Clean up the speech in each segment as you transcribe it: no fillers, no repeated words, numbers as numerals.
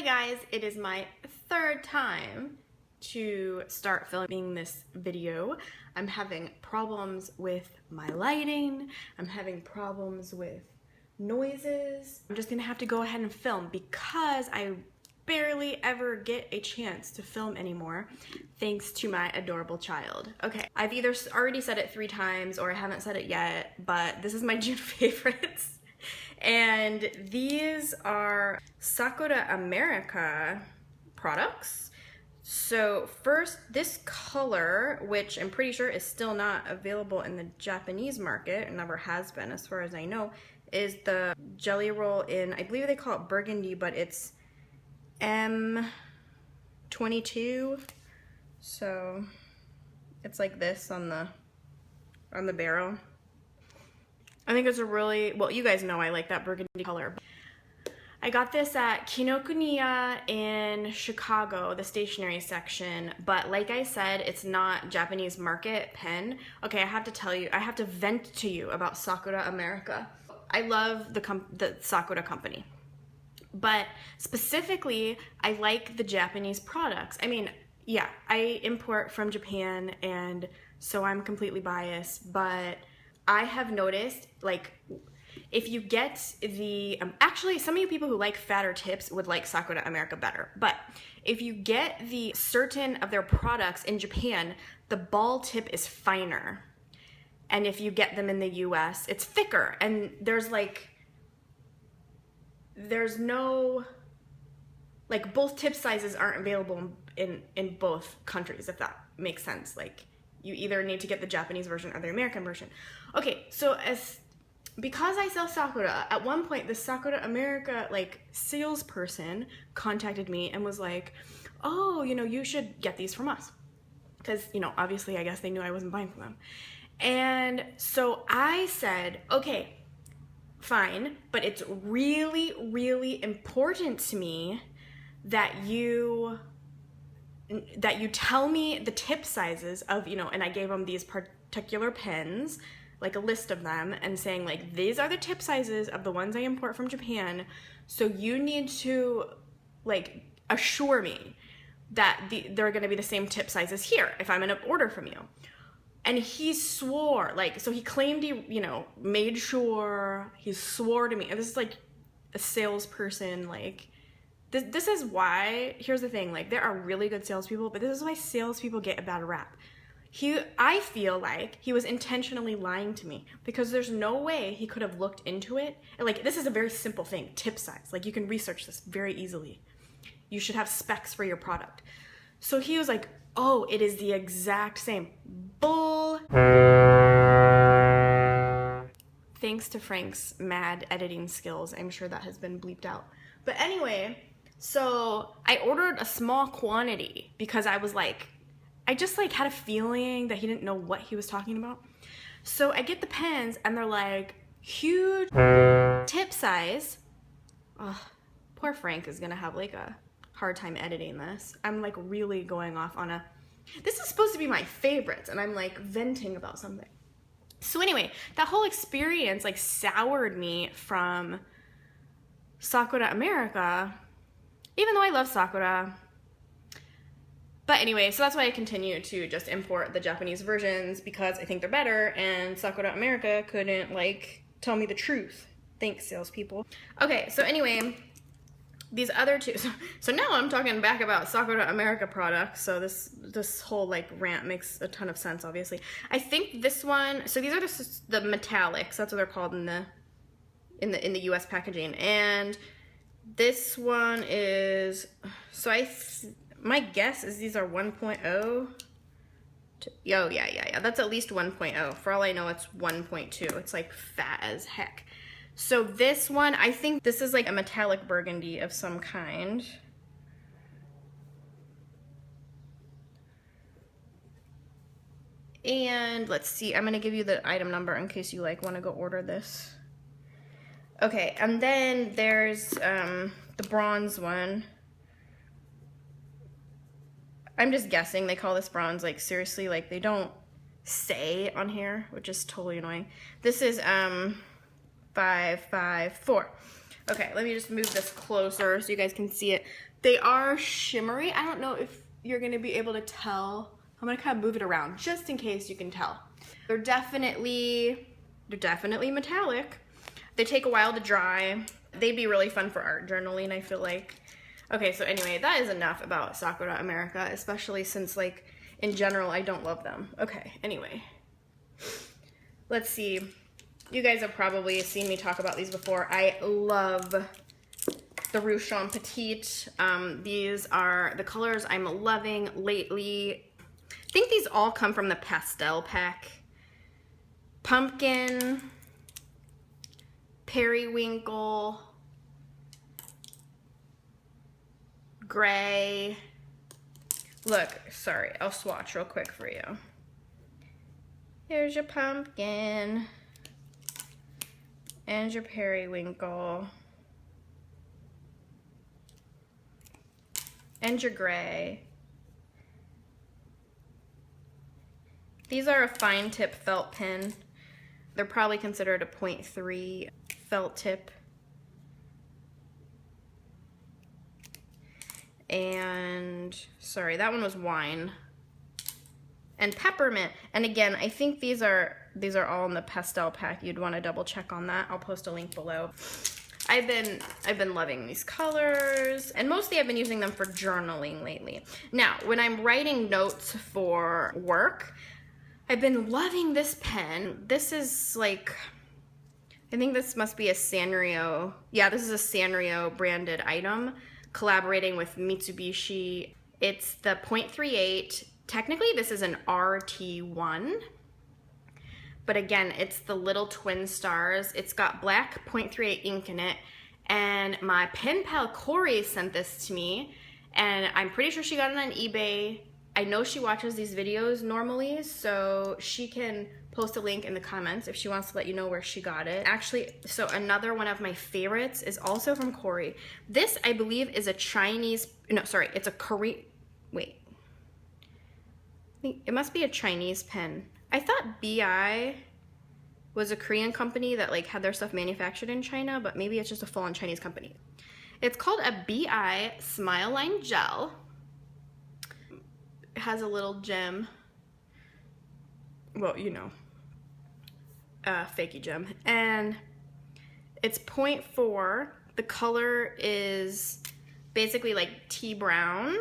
guys, it is my third time to start filming this video. I'm having problems with my lighting. I'm having problems with noises. I'm just gonna have to go ahead and film because I barely ever get a chance to film anymore thanks to my adorable child. Okay, I've either already said it 3 times or I haven't said it yet, but this is my June favorites. And these are Sakura America products. So first, this color, which I'm pretty sure is still not available in the Japanese market, and never has been as far as I know, is the jelly roll in, I believe they call it burgundy, but it's M22. So it's like this on the barrel. I think it's a really, well, you guys know I like that burgundy color. I got this at Kinokuniya in Chicago, the stationery section, but like I said, it's not Japanese market pen. Okay, I have to tell you, I have to vent to you about Sakura America. I love the Sakura company, but specifically, I like the Japanese products. I mean, yeah, I import from Japan, and so I'm completely biased, but I have noticed, like, if you get the, actually, some of you people who like fatter tips would like Sakura America better, but if you get the certain of their products in Japan, the ball tip is finer. And if you get them in the US, it's thicker. And there's no, like, both tip sizes aren't available in both countries, if that makes sense. Like, you either need to get the Japanese version or the American version. Okay, so because I sell Sakura, at one point the Sakura America salesperson contacted me and was like, oh, you should get these from us. Because, obviously I guess they knew I wasn't buying from them. And so I said, okay, fine, but it's really, really important to me that you tell me the tip sizes of, and I gave them these particular pens, like a list of them, and saying, like, these are the tip sizes of the ones I import from Japan, so you need to, like, assure me that they're gonna be the same tip sizes here if I'm gonna order from you. And he swore, so he claimed he, made sure, he swore to me, and this is like a salesperson, this is why, here's the thing, there are really good salespeople, but this is why salespeople get a bad rap. I feel like he was intentionally lying to me because there's no way he could have looked into it. This is a very simple thing, tip size. You can research this very easily. You should have specs for your product. So he was like, oh, it is the exact same. Bull. Thanks to Frank's mad editing skills, I'm sure that has been bleeped out. But anyway, so I ordered a small quantity because I was like, I just had a feeling that he didn't know what he was talking about. So I get the pens and they're like huge tip size. Ugh, poor Frank is gonna have a hard time editing this. I'm really going off on this is supposed to be my favorites and I'm venting about something. So anyway, that whole experience soured me from Sakura America, even though I love Sakura. But anyway, so that's why I continue to just import the Japanese versions because I think they're better, and Sakura America couldn't tell me the truth. Thanks, salespeople. Okay, so anyway, these other two, so now I'm talking back about Sakura America products, so this whole rant makes a ton of sense, obviously. I think this one, so these are the metallics, that's what they're called in the US packaging, and this one is, so my guess is these are 1.0. Oh, yeah, that's at least 1.0. For all I know, it's 1.2. It's fat as heck. So this one, I think this is a metallic burgundy of some kind. And let's see, I'm gonna give you the item number in case you want to go order this. Okay, and then there's the bronze one. I'm just guessing they call this bronze, seriously, they don't say on here, which is totally annoying. This is 554. Okay, let me just move this closer so you guys can see it. They are shimmery. I don't know if you're gonna be able to tell. I'm gonna kind of move it around just in case you can tell. They're definitely metallic. They take a while to dry. They'd be really fun for art journaling, I feel like. Okay, so anyway, that is enough about Sakura America, especially since, like, in general, I don't love them. Okay, anyway. Let's see. You guys have probably seen me talk about these before. I love the Rouge Petite. These are the colors I'm loving lately. I think these all come from the pastel pack. Pumpkin, periwinkle, gray. Look, sorry, I'll swatch real quick for you. Here's your pumpkin. And your periwinkle. And your gray. These are a fine tip felt pen. They're probably considered a 0.3 felt tip. And, sorry, that one was wine. And peppermint. And again, I think these are all in the pastel pack. You'd want to double check on that. I'll post a link below. I've been loving these colors, and mostly I've been using them for journaling lately. Now, when I'm writing notes for work, I've been loving this pen. This is like, I think this must be a Sanrio. Yeah, this is a Sanrio branded item, collaborating with Mitsubishi. It's the 0.38. Technically, this is an RT1. But again, it's the little twin stars. It's got black 0.38 ink in it. And my pen pal Corey sent this to me. And I'm pretty sure she got it on eBay. I know she watches these videos normally, so she can post a link in the comments if she wants to let you know where she got it. Actually, so another one of my favorites is also from Corey. This, I believe, is a Chinese, no, sorry, it's a Korean, wait. It must be a Chinese pen. I thought BI was a Korean company that like had their stuff manufactured in China, but maybe it's just a full-on Chinese company. It's called a BI Smile Line Gel. It has a little gem. Well, you know, fakey gem. And it's 0.4. The color is basically like tea brown.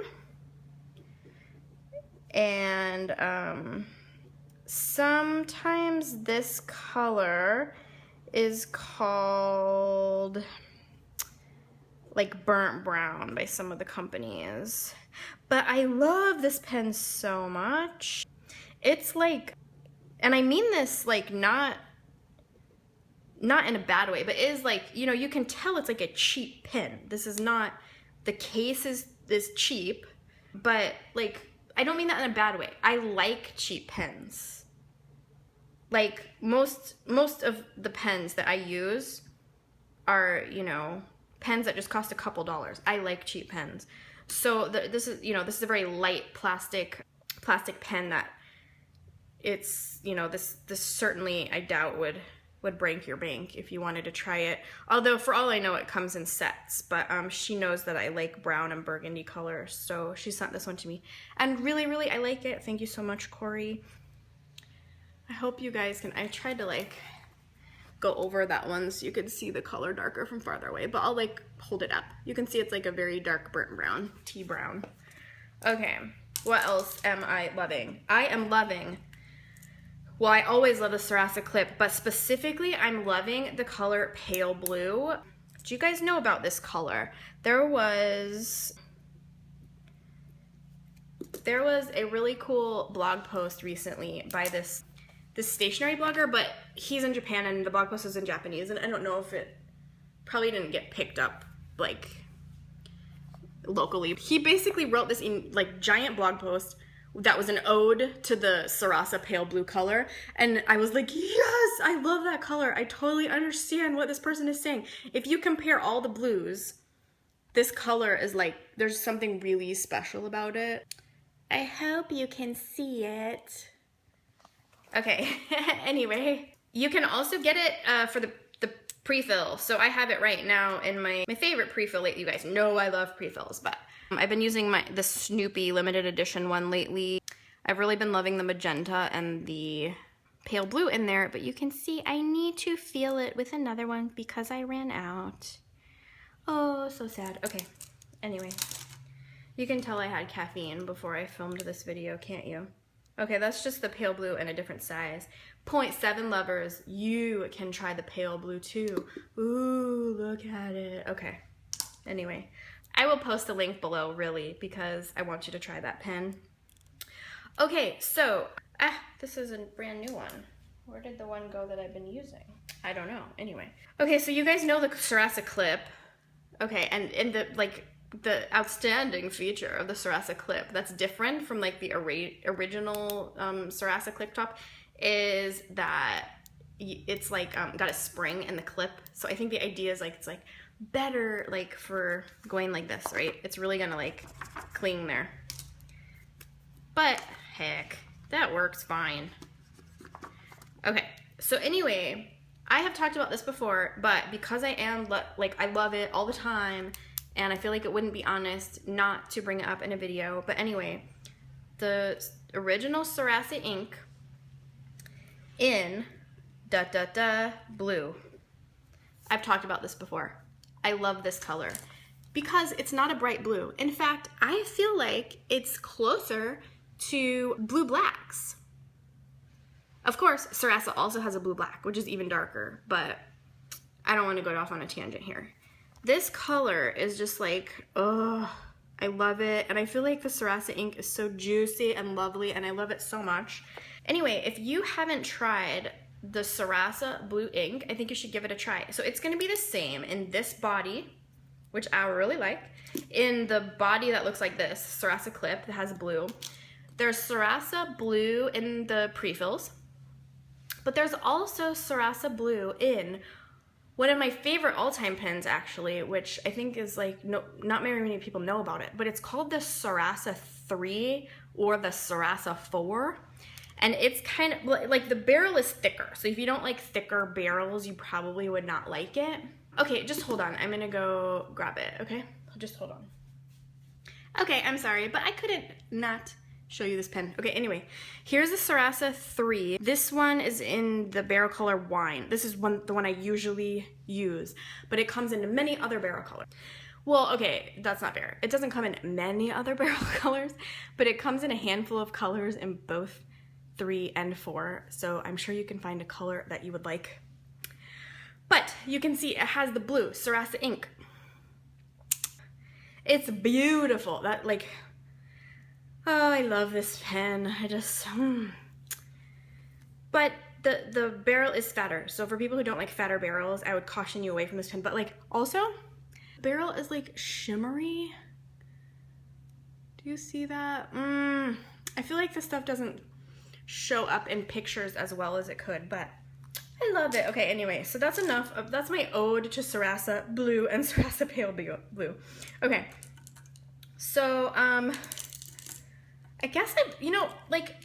And sometimes this color is called like burnt brown by some of the companies. But I love this pen so much. It's like, and I mean this like not in a bad way, but it is like, you know, you can tell it's like a cheap pen. This is not, the case is cheap, but like, I don't mean that in a bad way. I like cheap pens. Like most of the pens that I use are, you know, pens that just cost a couple dollars. I like cheap pens. So this is, you know, this is a very light plastic pen that it's, you know, this certainly I doubt would break your bank if you wanted to try it. Although for all I know it comes in sets, but she knows that I like brown and burgundy colors, so she sent this one to me. And really, really, I like it. Thank you so much, Corey. I hope you guys can, I tried to like go over that one so you could see the color darker from farther away, but I'll like hold it up. You can see it's like a very dark burnt brown, tea brown. Okay, what else am I loving? I am loving, well, I always love the Sarasu Clip, but specifically I'm loving the color Pale Blue. Do you guys know about this color? There was a really cool blog post recently by this stationery blogger, but he's in Japan and the blog post is in Japanese, and I don't know if it probably didn't get picked up like locally. He basically wrote this like giant blog post that was an ode to the Sarasu Pale Blue color, and I was like, yes, I love that color. I totally understand what this person is saying. If you compare all the blues, this color is like, there's something really special about it. I hope you can see it. Okay, anyway, you can also get it for the Pre-fill. So I have it right now in my favorite pre-fill lately. You guys know I love pre-fills, but I've been using the Snoopy limited edition one lately. I've really been loving the magenta and the pale blue in there, but you can see I need to fill it with another one because I ran out. Oh, so sad. Okay, anyway. You can tell I had caffeine before I filmed this video, can't you? Okay, that's just the pale blue in a different size. 0.7 lovers, you can try the pale blue too. Ooh, look at it. Okay, anyway. I will post a link below, really, because I want you to try that pen. Okay, so, this is a brand new one. Where did the one go that I've been using? I don't know, anyway. Okay, so you guys know the Sarasu Clip. Okay, and the outstanding feature of the Sarasu Clip that's different from like the original Sarasu Clip top is that it's like got a spring in the clip. So I think the idea is like it's like better like for going like this, right? It's really gonna like cling there. But heck, that works fine. Okay, so anyway, I have talked about this before, but because I am like I love it all the time, and I feel like it wouldn't be honest not to bring it up in a video. But anyway, the original Sarasu ink in blue. I've talked about this before. I love this color because it's not a bright blue. In fact, I feel like it's closer to blue blacks. Of course, Sarasu also has a blue black, which is even darker, but I don't want to go off on a tangent here. This color is just like, oh, I love it. And I feel like the Sarasu ink is so juicy and lovely, and I love it so much. Anyway, if you haven't tried the Sarasu blue ink, I think you should give it a try. So it's going to be the same in this body, which I really like. In the body that looks like this, Sarasu Clip that has blue. There's Sarasu blue in the pre-fills, but there's also Sarasu blue in one of my favorite all-time pens, actually, which I think is like, not very many people know about it, but it's called the Sarasu 3 or the Sarasu 4. And it's kind of like the barrel is thicker. So if you don't like thicker barrels, you probably would not like it. Okay, just hold on. I'm gonna go grab it, okay? Just hold on. Okay, I'm sorry, but I couldn't not show you this pen. Okay, anyway, here's the Sarasu 3. This one is in the barrel color wine. This is the one I usually use, but it comes in many other barrel colors. Well, okay, that's not fair. It doesn't come in many other barrel colors, but it comes in a handful of colors in both 3 and 4, so I'm sure you can find a color that you would like. But you can see it has the blue Sarasu ink. It's beautiful. That like, oh, I love this pen. I just, But the barrel is fatter. So for people who don't like fatter barrels, I would caution you away from this pen. But like, also, the barrel is like shimmery. Do you see that? I feel like this stuff doesn't show up in pictures as well as it could, but I love it. Okay, anyway, so that's enough of, that's my ode to Sarasu blue and Sarasu pale blue. Okay, so, I guess like,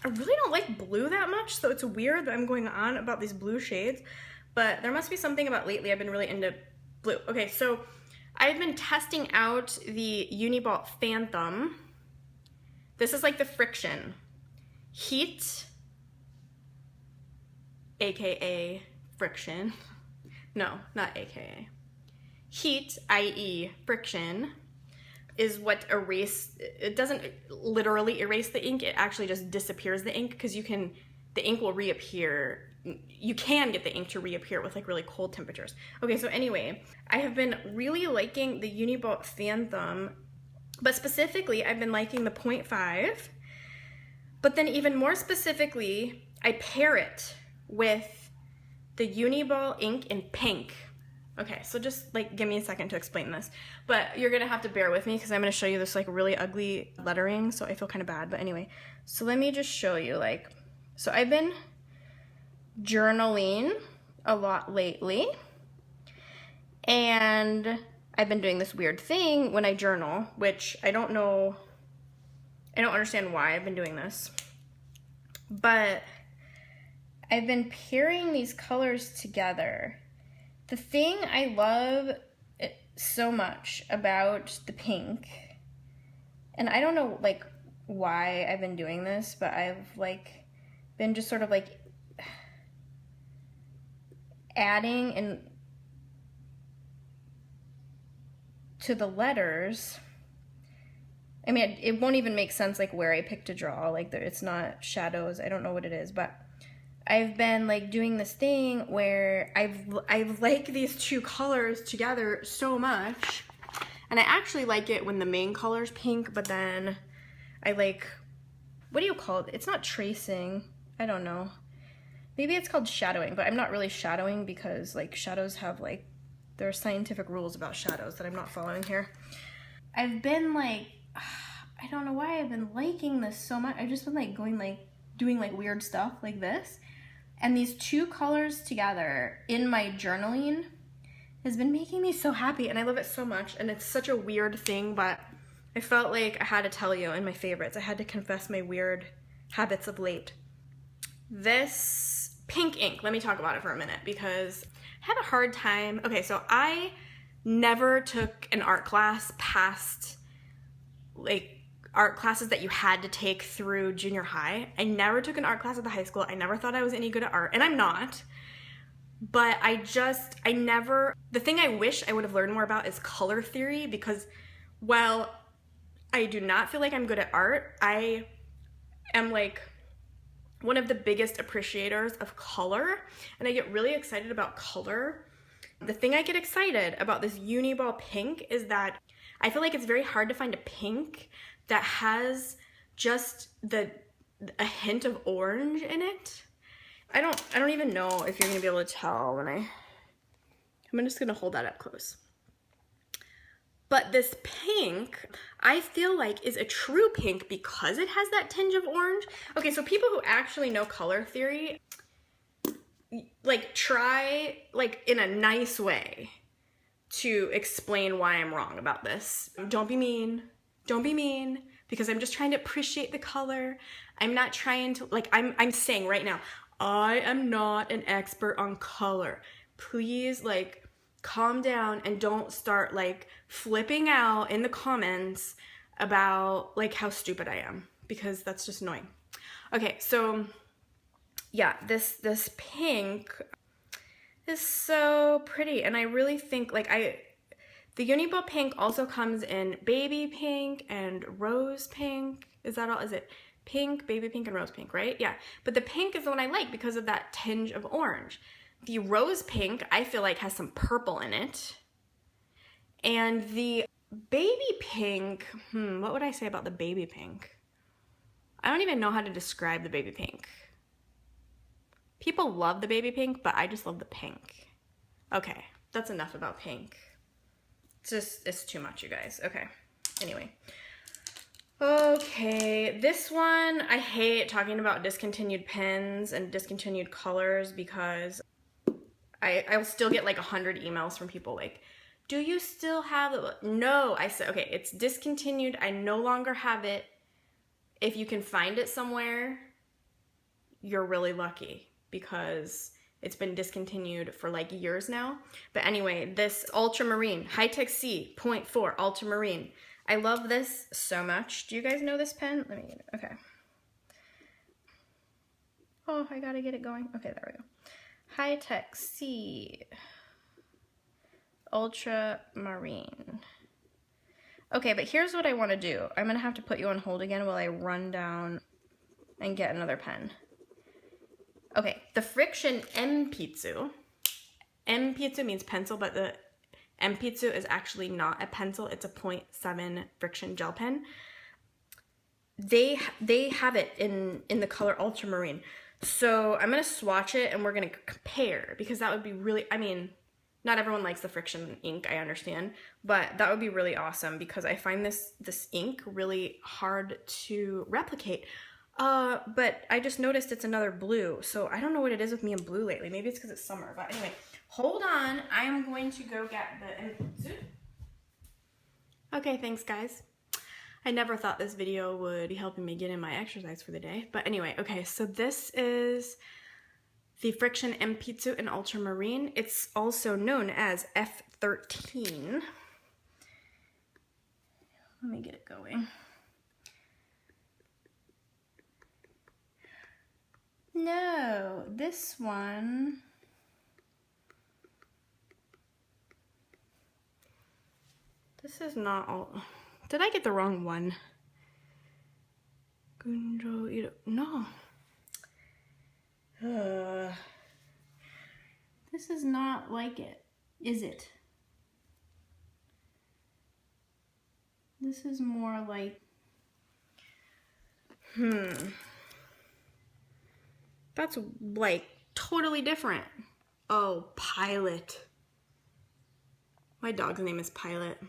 I really don't like blue that much, so it's weird that I'm going on about these blue shades, but there must be something about lately I've been really into blue. Okay, so I've been testing out the Uniball Phantom. This is like the Friction Heat, aka Friction. No, not aka. Heat, i.e. Friction, is what it doesn't literally erase the ink, it actually just disappears the ink, because the ink will reappear. You can get the ink to reappear with like really cold temperatures. Okay, so anyway, I have been really liking the Uniball Phantom, but specifically I've been liking the 0.5, but then even more specifically, I pair it with the Uniball ink in pink. Okay, so just like give me a second to explain this, but you're gonna have to bear with me because I'm gonna show you this like really ugly lettering, so I feel kind of bad, but anyway. So let me just show you, like, so I've been journaling a lot lately, and I've been doing this weird thing when I journal, which I don't understand why I've been doing this, but I've been pairing these colors together. The thing I love so much about the pink, and I don't know like why I've been doing this, but I've like been just sort of like adding and to the letters. I mean, it won't even make sense like where I pick to draw. Like it's not shadows. I don't know what it is, but I've been like doing this thing where I've like these two colors together so much, and I actually like it when the main color's pink, but then I like, what do you call it? It's not tracing. I don't know. Maybe it's called shadowing, but I'm not really shadowing because like shadows have like, there are scientific rules about shadows that I'm not following here. I've been like, I don't know why I've been liking this so much. I've just been like going like, doing like weird stuff like this. And these two colors together in my journaling has been making me so happy, and I love it so much. And it's such a weird thing, but I felt like I had to tell you in my favorites. I had to confess my weird habits of late. This pink ink, let me talk about it for a minute because I have a hard time. Okay, so I never took an art class past like art classes that you had to take through junior high. I never took an art class at the high school. I never thought I was any good at art, and I'm not. But I never, the thing I wish I would have learned more about is color theory, because while I do not feel like I'm good at art, I am like one of the biggest appreciators of color, and I get really excited about color. The thing I get excited about this Uniball pink is that I feel like it's very hard to find a pink that has just a hint of orange in it. I don't even know if you're gonna be able to tell when I'm just gonna hold that up close. But this pink, I feel like is a true pink because it has that tinge of orange. Okay, so people who actually know color theory, like try like in a nice way to explain why I'm wrong about this. Don't be mean. Don't be mean, because I'm just trying to appreciate the color. I'm not trying to, like, I'm saying right now, I am not an expert on color. Please, like, calm down and don't start, like, flipping out in the comments about, like, how stupid I am, because that's just annoying. Okay, so, yeah, this pink is so pretty, and I really think, like, the Uniball pink also comes in baby pink and rose pink. Is that all? Is it pink, baby pink, and rose pink, right? Yeah. But the pink is the one I like because of that tinge of orange. The rose pink, I feel like, has some purple in it. And the baby pink, what would I say about the baby pink? I don't even know how to describe the baby pink. People love the baby pink, but I just love the pink. Okay, that's enough about pink. It's too much, you guys. Okay, anyway. Okay, this one, I hate talking about discontinued pens and discontinued colors because I'll still get like 100 emails from people like, do you still have it? No, I said, okay, it's discontinued. I no longer have it. If you can find it somewhere, you're really lucky because it's been discontinued for like years now. But anyway, this Ultramarine, Hi-Tec-C 0.4 Ultramarine. I love this so much. Do you guys know this pen? Let me get it. Okay. Oh, I gotta get it going. Okay, there we go. Hi-Tec-C Ultramarine. Okay, but here's what I want to do. I'm gonna have to put you on hold again while I run down and get another pen. Okay, the Friction Enpitsu. Enpitsu means pencil, but the Enpitsu is actually not a pencil. It's a 0.7 friction gel pen. They have it in the color Ultramarine. So I'm going to swatch it and we're going to compare, because that would be really, I mean, not everyone likes the Friction ink, I understand, but that would be really awesome because I find this ink really hard to replicate. But I just noticed it's another blue, so I don't know what it is with me and blue lately. Maybe it's because it's summer, but anyway, hold on. I am going to go get the... Okay, thanks guys. I never thought this video would be helping me get in my exercise for the day, but anyway, okay, so this is the Friction Empitsu in Ultramarine. It's also known as F13. Let me get it going. No, this one. This is not all. Did I get the wrong one? No. This is not like it, is it? This is more like, that's like totally different. Oh, Pilot. My dog's name is Pilot.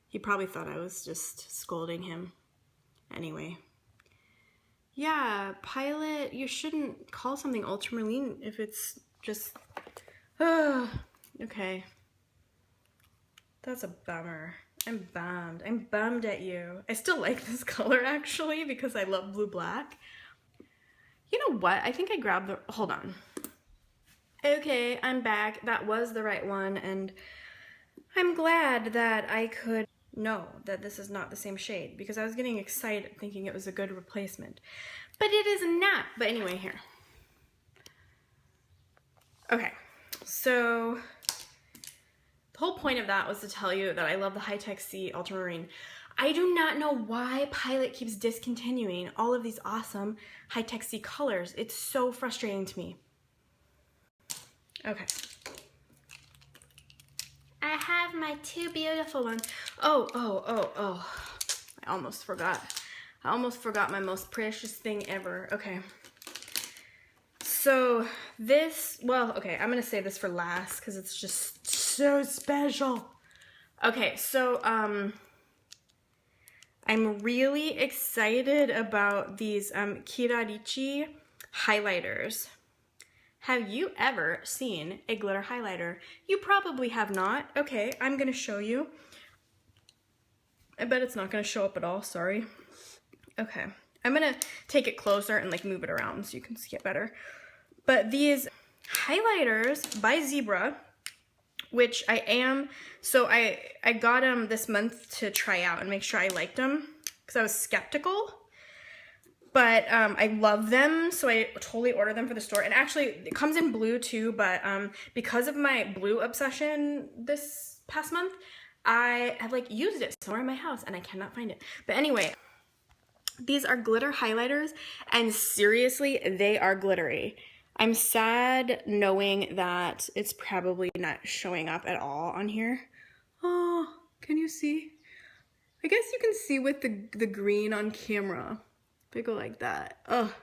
He probably thought I was just scolding him. Anyway. Yeah, Pilot, you shouldn't call something Ultramarine if it's just, okay. That's a bummer. I'm bummed. I'm bummed at you. I still like this color actually because I love blue black. You know what? I think I grabbed the, hold on. Okay, I'm back. That was the right one, and I'm glad that I could know that this is not the same shade because I was getting excited thinking it was a good replacement. But it is not. But anyway, here. Okay, so the whole point of that was to tell you that I love the Hi-Tec-C Ultramarine. I do not know why Pilot keeps discontinuing all of these awesome Hi-Tec-C colors. It's so frustrating to me. Okay. I have my two beautiful ones. Oh. I almost forgot. I almost forgot my most precious thing ever. Okay. So this, well, okay, I'm gonna save this for last because it's just so special. Okay, so I'm really excited about these Kirarichi highlighters. Have you ever seen a glitter highlighter? You probably have not. Okay, I'm gonna show you. I bet it's not gonna show up at all, sorry. Okay, I'm gonna take it closer and like move it around so you can see it better. But these highlighters by Zebra, which I am, so I got them this month to try out and make sure I liked them because I was skeptical. But I love them, so I totally ordered them for the store. And actually, it comes in blue too, but because of my blue obsession this past month, I have like used it somewhere in my house and I cannot find it. But anyway, these are glitter highlighters, and seriously, they are glittery. I'm sad knowing that it's probably not showing up at all on here. Oh, can you see? I guess you can see with the green on camera. They go like that. Oh,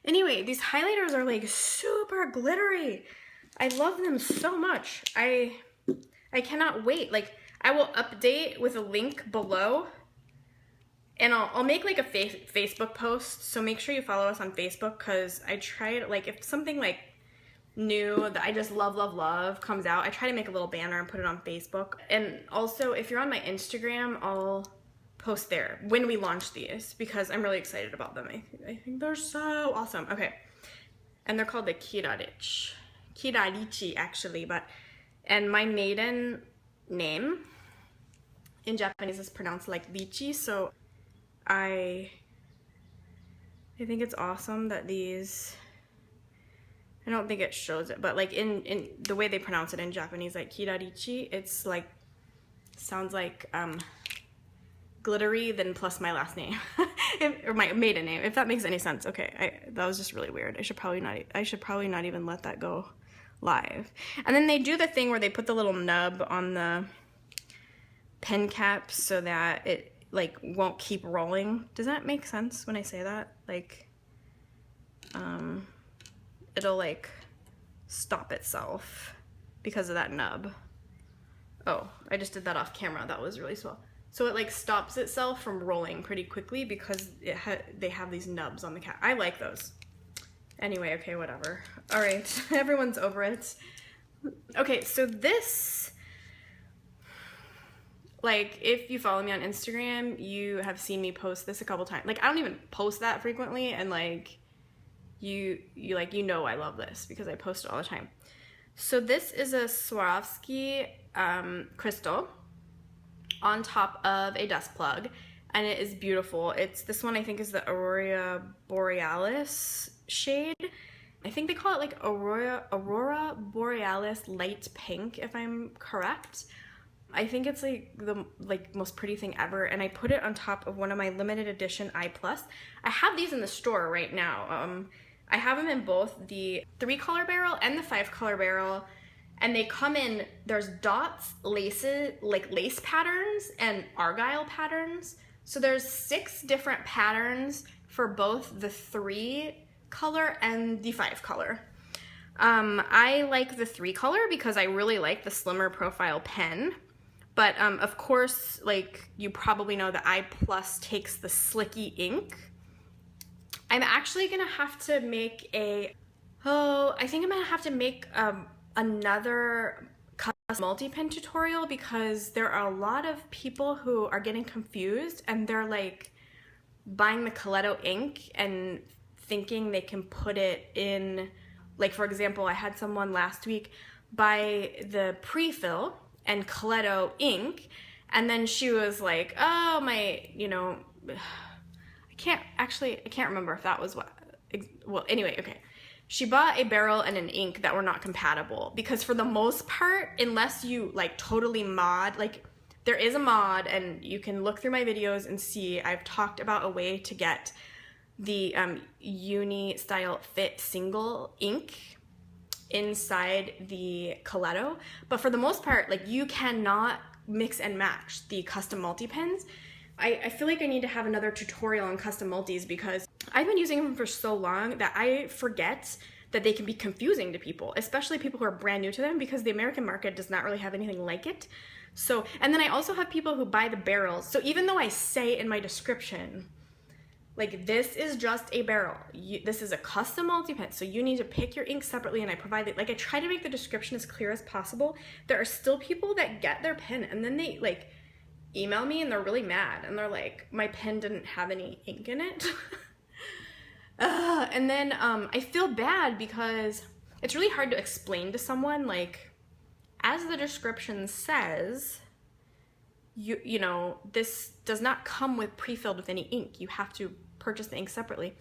anyway, these highlighters are like super glittery. I love them so much. I cannot wait. Like, I will update with a link below, and I'll make like a Facebook post. So make sure you follow us on Facebook because I try to, like, if something like new that I just love comes out, I try to make a little banner and put it on Facebook. And also, if you're on my Instagram, I'll post there when we launch these because I'm really excited about them. I think they're so awesome. Okay, and they're called the Kirarichi actually, and my maiden name in Japanese is pronounced like lychee, so I think it's awesome that these, I don't think it shows it, but like in the way they pronounce it in Japanese, like Kirarichi, it's like, sounds like glittery then plus my last name or my maiden name, if that makes any sense. Okay, that was just really weird. I should probably not even let that go live. And then they do the thing where they put the little nub on the pen cap so that it like won't keep rolling. Does that make sense when I say that? Like it'll like stop itself because of that nub. Oh, I just did that off camera. That was really swell. So it like stops itself from rolling pretty quickly because they have these nubs on the cap. I like those. Anyway, okay, whatever. All right, everyone's over it. Okay, so this, like, if you follow me on Instagram, you have seen me post this a couple times. Like, I don't even post that frequently, and like, you know I love this because I post it all the time. So this is a Swarovski crystal on top of a dust plug, and it is beautiful. It's this one, I think, is the Aurora Borealis shade. I think they call it like Aurora Borealis light pink, if I'm correct. I think it's like the most pretty thing ever, and I put it on top of one of my limited edition I+. I have these in the store right now. I have them in both the 3-color barrel and the 5-color barrel, and they come in, there's dots, laces, like lace patterns and argyle patterns. So there's 6 different patterns for both the 3-color and the 5-color. I like the 3-color because I really like the slimmer profile pen. But of course, like you probably know, the I+ takes the slicky ink. I'm actually gonna have to make I think I'm gonna have to make another custom multi-pen tutorial, because there are a lot of people who are getting confused and they're like buying the Coletto ink and thinking they can put it in, like for example, I had someone last week buy the pre-fill and Coletto ink, and then she was like, oh my, I can't remember if that was what, well, anyway, okay. She bought a barrel and an ink that were not compatible, because for the most part, unless you like totally mod, like there is a mod, and you can look through my videos and see, I've talked about a way to get the uni style fit single ink inside the Coletto, but for the most part, like you cannot mix and match the custom multi-pens. I feel like I need to have another tutorial on custom multis, because I've been using them for so long that I forget that they can be confusing to people, especially people who are brand new to them, because the American market does not really have anything like it. So, and then I also have people who buy the barrels. So even though I say in my description, like this is just a barrel, this is a custom multi-pen, so you need to pick your ink separately, and I provide it, like I try to make the description as clear as possible. There are still people that get their pen and then they like email me and they're really mad and they're like, my pen didn't have any ink in it. And then I feel bad because it's really hard to explain to someone, like, as the description says, you know, this does not come with pre-filled with any ink. You have to purchase the ink separately.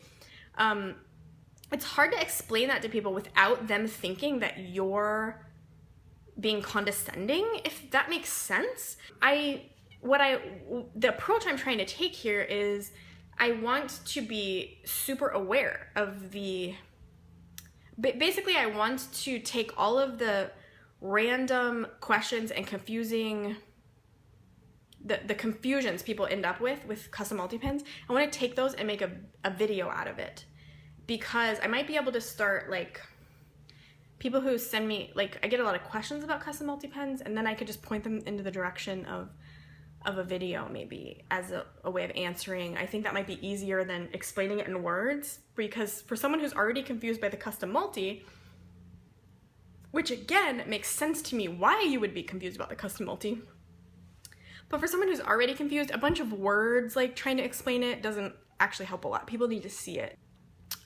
It's hard to explain that to people without them thinking that you're being condescending, if that makes sense. The approach I'm trying to take here is I want to be super aware of basically I want to take all of the random questions and confusing, the confusions people end up with custom multi-pens. I want to take those and make a video out of it, because I might be able to start, like, people who send me, like, I get a lot of questions about custom multi-pens, and then I could just point them into the direction of a video, maybe as a way of answering. I think that might be easier than explaining it in words, because for someone who's already confused by the custom multi, which again makes sense to me why you would be confused about the custom multi, but for someone who's already confused, a bunch of words like trying to explain it doesn't actually help a lot. People need to see it.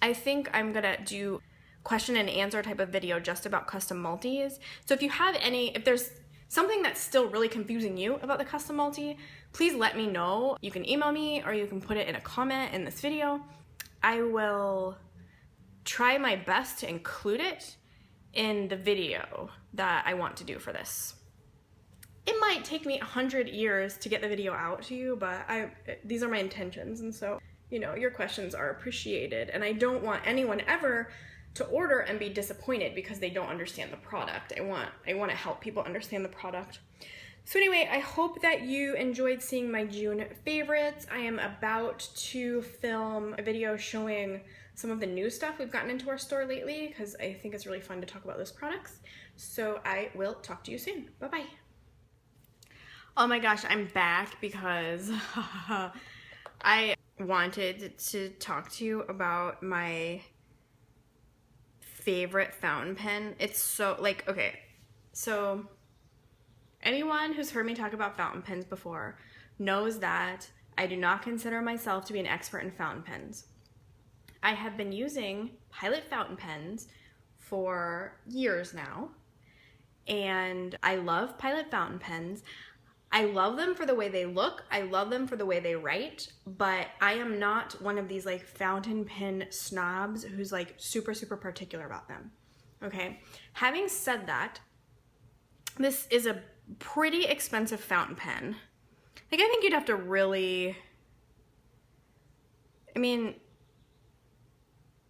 I think I'm gonna do question and answer type of video just about custom multis. So if you have if there's something that's still really confusing you about the custom multi, please let me know. You can email me or you can put it in a comment in this video. I will try my best to include it in the video that I want to do for this. It might take me 100 years to get the video out to you, but these are my intentions, and so, you know, your questions are appreciated, and I don't want anyone ever to order and be disappointed because they don't understand the product. I want to help people understand the product. So anyway, I hope that you enjoyed seeing my June favorites. I am about to film a video showing some of the new stuff we've gotten into our store lately, because I think it's really fun to talk about those products. So I will talk to you soon. Bye-bye. Oh my gosh, I'm back because I wanted to talk to you about my favorite fountain pen. It's so, like, okay, so anyone who's heard me talk about fountain pens before knows that I do not consider myself to be an expert in fountain pens. I have been using Pilot fountain pens for years now, and I love Pilot fountain pens. I love them for the way they look. I love them for the way they write, but I am not one of these like fountain pen snobs who's like super, super particular about them. Okay. Having said that, this is a pretty expensive fountain pen. Like, I think you'd have to really, I mean,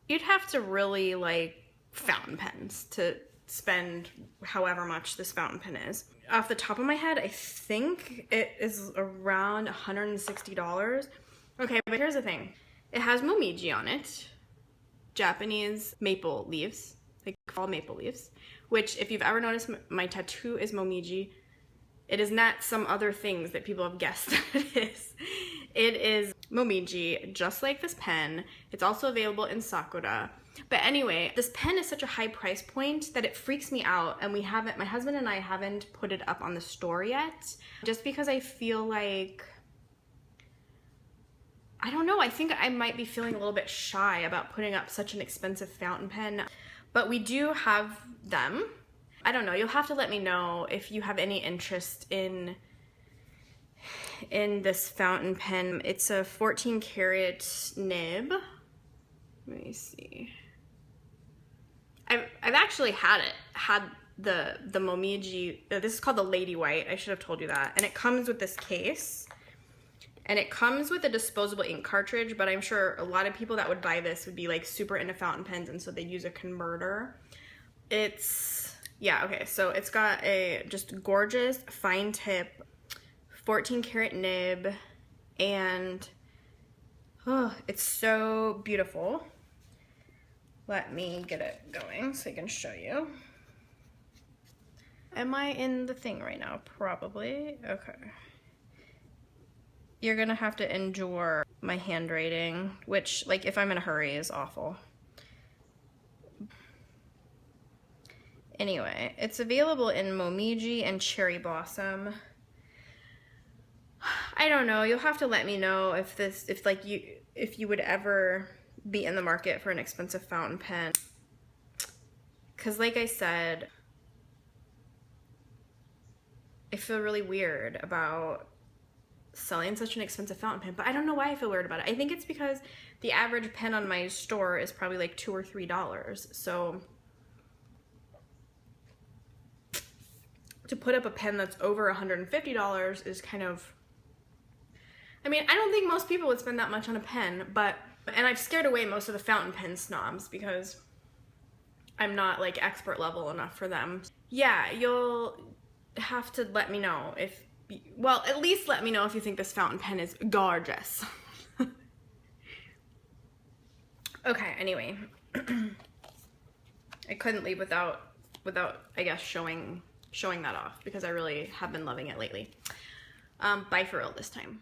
you'd have to really like fountain pens to spend however much this fountain pen is. Off the top of my head, I think it is around $160. Okay, but here's the thing. It has momiji on it, Japanese maple leaves, like fall maple leaves, which if you've ever noticed, my tattoo is momiji. It is not some other things that people have guessed that it is. It is momiji, just like this pen. It's also available in sakura. But anyway, this pen is such a high price point that it freaks me out, and my husband and I haven't put it up on the store yet, just because I feel like, I don't know, I think I might be feeling a little bit shy about putting up such an expensive fountain pen, but we do have them. I don't know, you'll have to let me know if you have any interest in this fountain pen. It's a 14 karat nib. Let me see. I've actually had the momiji. This is called the Lady White. I should have told you that. And it comes with this case. And it comes with a disposable ink cartridge, but I'm sure a lot of people that would buy this would be like super into fountain pens, and so they use a converter. Yeah, okay, so it's got a just gorgeous fine tip 14 karat nib, and oh, it's so beautiful. Let me get it going so I can show you. Am I in the thing right now? Probably. Okay. You're gonna have to endure my handwriting, which, like, if I'm in a hurry, is awful. Anyway, it's available in momiji and cherry blossom. I don't know. You'll have to let me know if you would ever be in the market for an expensive fountain pen, because like I said, I feel really weird about selling such an expensive fountain pen, but I don't know why I feel weird about it. I think it's because the average pen on my store is probably like $2 or $3, so to put up a pen that's over $150 is kind of, I mean, I don't think most people would spend that much on a pen, and I've scared away most of the fountain pen snobs because I'm not like expert level enough for them. Yeah, you'll have to let me know well, at least let me know if you think this fountain pen is gorgeous. Okay, anyway. I couldn't leave without I guess showing that off, because I really have been loving it lately. Bye for real this time.